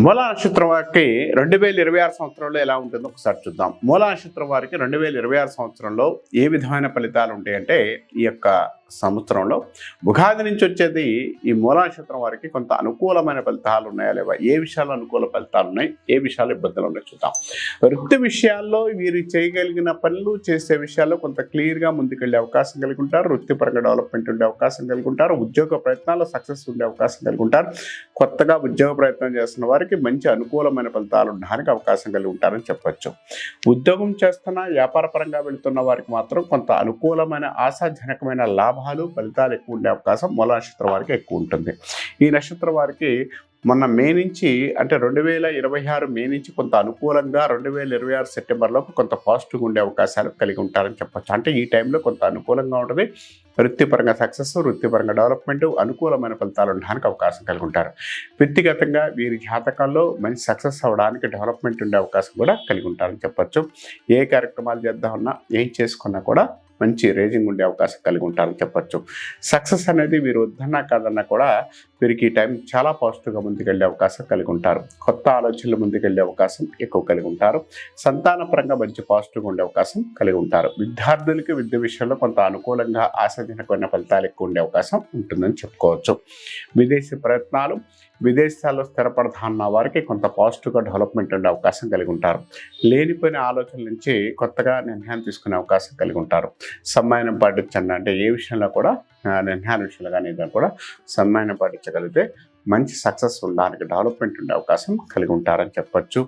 మూలా నక్షత్రం వారికి 2026 సంవత్సరంలో ఎలా ఉంటుందో ఒకసారి చూద్దాం. మూలా నక్షత్రం వారికి 2026 సంవత్సరంలో ఏ విధమైన ఫలితాలు ఉంటాయంటే, ఈ యొక్క సంవత్సరంలో ఉగాది నుంచి వచ్చేది ఈ మూలా నక్షత్రం వారికి కొంత అనుకూలమైన ఫలితాలు ఉన్నాయా లేవా, ఏ విషయాల్లో అనుకూల ఫలితాలు ఉన్నాయి, ఏ విషయాలు ఇబ్బందులు ఉన్నాయి చూద్దాం. వృత్తి విషయాల్లో వీరు చేయగలిగిన పనులు చేసే విషయాల్లో కొంత క్లియర్గా ముందుకెళ్ళే అవకాశం కలిగి ఉంటారు. వృత్తిపరంగా డెవలప్మెంట్ ఉండే అవకాశం కలిగి ఉంటారు. ఉద్యోగ ప్రయత్నాల్లో సక్సెస్ ఉండే అవకాశం కలిగి ఉంటారు. కొత్తగా ఉద్యోగ ప్రయత్నం చేస్తున్న వారికి మంచి అనుకూలమైన ఫలితాలు ఉండడానికి అవకాశం కలిగి ఉంటారని చెప్పొచ్చు. ఉద్యోగం చేస్తున్న వ్యాపార పరంగా వెళుతున్న వారికి మాత్రం కొంత అనుకూలమైన ఆశాజనకమైన లాభాలు ఫలితాలు ఎక్కువ ఉండే అవకాశం మూల నక్షత్రం వారికి ఎక్కువ ఉంటుంది. ఈ నక్షత్రం వారికి మొన్న మే నుంచి అంటే 2026 మే నుంచి కొంత అనుకూలంగా 2026 సెప్టెంబర్లోకి కొంత పాజిటివ్గా ఉండే అవకాశాలు కలిగి ఉంటారని చెప్పొచ్చు. అంటే ఈ టైంలో కొంత అనుకూలంగా ఉంటుంది. వృత్తిపరంగా సక్సెస్, వృత్తిపరంగా డెవలప్మెంట్, అనుకూలమైన ఫలితాలు ఉండడానికి అవకాశం కలిగి ఉంటారు. వ్యక్తిగతంగా వీరి జాతకాల్లో మంచి సక్సెస్ అవ్వడానికి డెవలప్మెంట్ ఉండే అవకాశం కూడా కలిగి ఉంటారని చెప్పొచ్చు. ఏ కార్యక్రమాలు చేద్దామన్నా ఏం చేసుకున్నా కూడా మంచి రేజింగ్ ఉండే అవకాశం కలిగి ఉంటారని చెప్పొచ్చు. సక్సెస్ అనేది వీరు వద్దన్నా కాదన్నా కూడా వీరికి ఈ టైం చాలా పాజిటివ్గా ముందుకెళ్ళే అవకాశం కలిగి ఉంటారు. కొత్త ఆలోచనలు ముందుకెళ్ళే అవకాశం ఎక్కువ కలిగి ఉంటారు. సంతానపరంగా మంచి పాజిటివ్గా ఉండే అవకాశం కలిగి ఉంటారు. విద్యార్థులకి విద్య విషయంలో కొంత అనుకూలంగా ఆశాజనకమైన ఫలితాలు ఎక్కువ ఉండే అవకాశం ఉంటుందని చెప్పుకోవచ్చు. విదేశీ ప్రయత్నాలు, విదేశాల్లో స్థిరపడతాన్న వారికి కొంత పాజిటివ్గా డెవలప్మెంట్ ఉండే అవకాశం కలిగి ఉంటారు. లేనిపోయిన ఆలోచనల నుంచి కొత్తగా నిర్ణయం తీసుకునే అవకాశం కలిగి ఉంటారు. సమ్మానం పాటించండి అంటే ఏ విషయంలో కూడా నిర్ణయాల విషయంలో కానీ ఏదైనా కూడా సమ్మానం పాటించగలిగితే మంచి సక్సెస్ ఉండడానికి డెవలప్మెంట్ ఉండే అవకాశం కలిగి ఉంటారని చెప్పొచ్చు.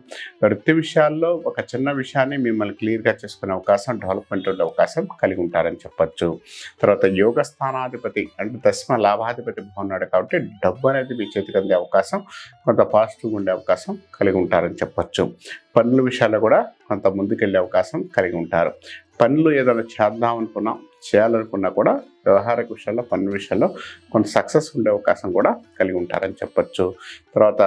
వృత్తి విషయాల్లో ఒక చిన్న విషయాన్ని మిమ్మల్ని క్లియర్గా చేసుకునే అవకాశం, డెవలప్మెంట్ ఉండే అవకాశం కలిగి ఉంటారని చెప్పొచ్చు. తర్వాత యోగ స్థానాధిపతి అంటే దశమ లాభాధిపతి బాగున్నాడు కాబట్టి డబ్బు అనేది మీ చేతికి అందే అవకాశం, కొంత పాజిటివ్గా ఉండే అవకాశం కలిగి ఉంటారని చెప్పొచ్చు. పనుల విషయాల్లో కూడా కొంత ముందుకెళ్ళే అవకాశం కలిగి ఉంటారు. పనులు ఏదైనా చేయాలనుకున్నా కూడా వ్యవహారిక విషయాల్లో, పనుల విషయాల్లో కొంత సక్సెస్ ఉండే అవకాశం కూడా కలిగి ఉంటారని చెప్పొచ్చు. తర్వాత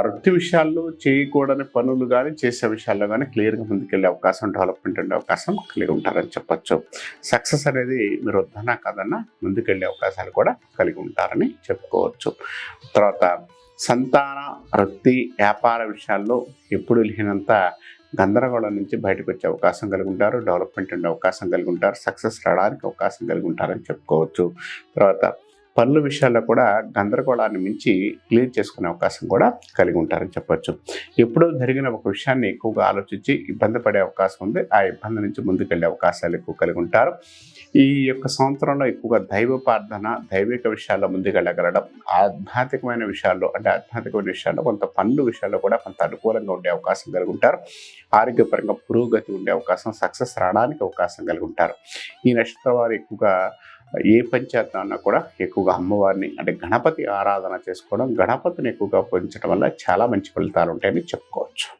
వృత్తి విషయాల్లో చేయకూడని పనులు కానీ చేసే విషయాల్లో కానీ క్లియర్గా ముందుకెళ్ళే అవకాశం, డెవలప్మెంట్ ఉండే అవకాశం కలిగి ఉంటారని చెప్పొచ్చు. సక్సెస్ అనేది మీరు వద్దన్నా కాదన్నా ముందుకెళ్ళే అవకాశాలు కూడా కలిగి ఉంటారని చెప్పుకోవచ్చు. తర్వాత సంతాన, వృత్తి, వ్యాపార విషయాల్లో ఎప్పుడు లేనంత గందరగోళం నుంచి బయటకు వచ్చే అవకాశం కలిగి ఉంటారు. డెవలప్మెంట్ ఉండే అవకాశం కలిగి ఉంటారు. సక్సెస్ రావడానికి అవకాశం కలిగి ఉంటారని చెప్పుకోవచ్చు. తర్వాత పనుల విషయాల్లో కూడా గందరగోళాన్ని మించి క్లియర్ చేసుకునే అవకాశం కూడా కలిగి ఉంటారని చెప్పొచ్చు. ఎప్పుడో జరిగిన ఒక విషయాన్ని ఎక్కువగా ఆలోచించి ఇబ్బంది పడే అవకాశం ఉంది. ఆ ఇబ్బంది నుంచి ముందుకెళ్ళే అవకాశాలు ఎక్కువ కలిగి ఉంటారు. ఈ యొక్క సంవత్సరంలో ఎక్కువగా దైవ ప్రార్థన, దైవిక విషయాల్లో ముందుకెళ్ళగలడం, ఆధ్యాత్మికమైన విషయాల్లో కొంత పనుల విషయాల్లో కూడా కొంత అనుకూలంగా ఉండే అవకాశం కలిగి ఉంటారు. ఆరోగ్యపరంగా పురోగతి ఉండే అవకాశం, సక్సెస్ రావడానికి అవకాశం కలిగి ఉంటారు. ఈ నక్షత్రం వారు ఎక్కువగా ఏ పంచాయతీ కూడా ఎక్కువగా అమ్మవారిని అంటే గణపతి ఆరాధన చేసుకోవడం, గణపతిని ఎక్కువగా పూజించడం వల్ల చాలా మంచి ఫలితాలు ఉంటాయని చెప్పుకోవచ్చు.